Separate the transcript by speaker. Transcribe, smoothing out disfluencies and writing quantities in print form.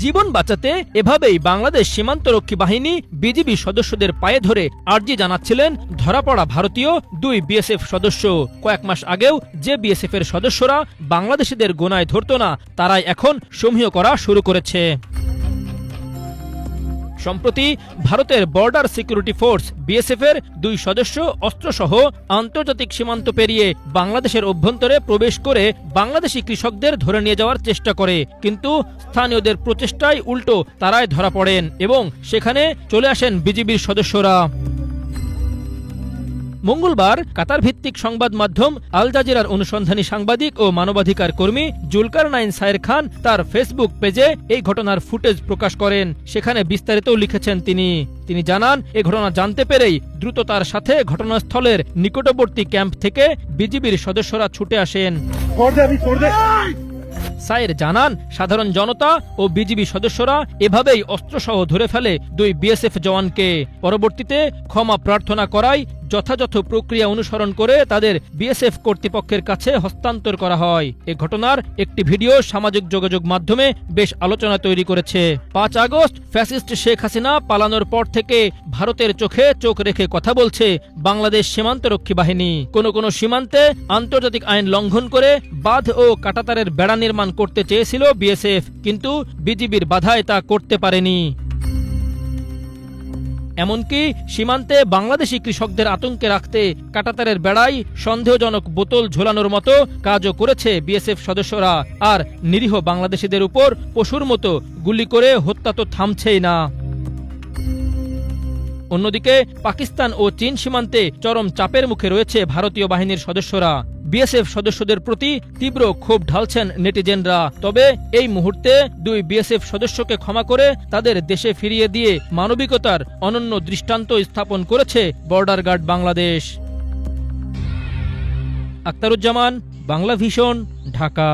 Speaker 1: জীবন বাঁচাতে এভাবেই বাংলাদেশ সীমান্তরক্ষী বাহিনী বিজিবি সদস্যদের পায়ে ধরে আর্জি জানাচ্ছিলেন ধরা পড়া ভারতীয় 2 বিএসএফ সদস্য। কয়েক মাস আগেও যে বিএসএফ এর সদস্যরা বাংলাদেশিদের গোনায় ধরত না, তারাই এখন সমীহ করা শুরু করেছে। সম্প্রতি ভারতের বর্ডার সিকিউরিটি ফোর্স বিএসএফ এর 2 সদস্য অস্ত্রসহ আন্তর্জাতিক সীমান্ত পেরিয়ে বাংলাদেশের অভ্যন্তরে প্রবেশ করে বাংলাদেশি কৃষকদের ধরে নিয়ে যাওয়ার চেষ্টা করে, কিন্তু স্থানীয়দের প্রচেষ্টায় উল্টো তারাই ধরা পড়েন এবং সেখানে চলে আসেন বিজিবির সদস্যরা। মঙ্গলবার কাতার ভিত্তিক সংবাদ মাধ্যম আল জাজিরার অনুসন্ধানী সাংবাদিক ও মানবাধিকার কর্মী জুলকারনাইন সায়ের খান তার ফেসবুক পেজে এই ঘটনার ফুটেজ প্রকাশ করেন। সেখানে বিস্তারিত লিখেছেন তিনি জানান, এই ঘটনা জানতে পেরেই দ্রুত তার সাথে ঘটনাস্থলের নিকটবর্তী ক্যাম্প থেকে বিজিবির সদস্যরা ছুটে আসেন। সায়ের জানান, সাধারণ জনতা ও বিজিবি সদস্যরা এভাবেই অস্ত্রসহ ধরে ফেলে 2 বিএসএফ জওয়ানকে। পরবর্তীতে ক্ষমা প্রার্থনা করায় যথাযথ প্রক্রিয়া অনুসরণ করে তাদের বিএসএফ কর্তৃপক্ষের কাছে হস্তান্তর করা হয়। এ ঘটনার একটি ভিডিও সামাজিক যোগাযোগ মাধ্যমে বেশ আলোচনা তৈরি করেছে। 5 আগস্ট ফ্যাসিস্ট শেখ হাসিনা পালানোর পর থেকে ভারতের চোখে চোখ রেখে কথা বলছে বাংলাদেশ সীমান্তরক্ষী বাহিনী। কোন সীমান্তে আন্তর্জাতিক আইন লঙ্ঘন করে বাঁধ ও কাঁটাতারের বেড়া নির্মাণ করতে চেয়েছিল বিএসএফ, কিন্তু বিজিবির বাধায় তা করতে পারেনি। এমনকি সীমান্তে বাংলাদেশি কৃষকদের আতঙ্কে রাখতে কাঁটাতারের বেড়ায় সন্দেহজনক বোতল ঝোলানোর মতো কাজও করেছে বিএসএফ সদস্যরা। আর নিরীহ বাংলাদেশিদের উপর পশুর মতো গুলি করে হত্যা তো থামছেই না। অন্যদিকে পাকিস্তান ও চীন সীমান্তে চরম চাপের মুখে রয়েছে ভারতীয় বাহিনীর সদস্যরা। বিএসএফ সদস্যদের প্রতি তীব্র ক্ষোভ ঢালছেন নেটিজেনরা। তবে এই মুহূর্তে 2 বিএসএফ সদস্যকে ক্ষমা করে তাদের দেশে ফিরিয়ে দিয়ে মানবিকতার অনন্য দৃষ্টান্ত স্থাপন করেছে border guard Bangladesh. Akhtaruzzaman, Bangla vision, Dhaka.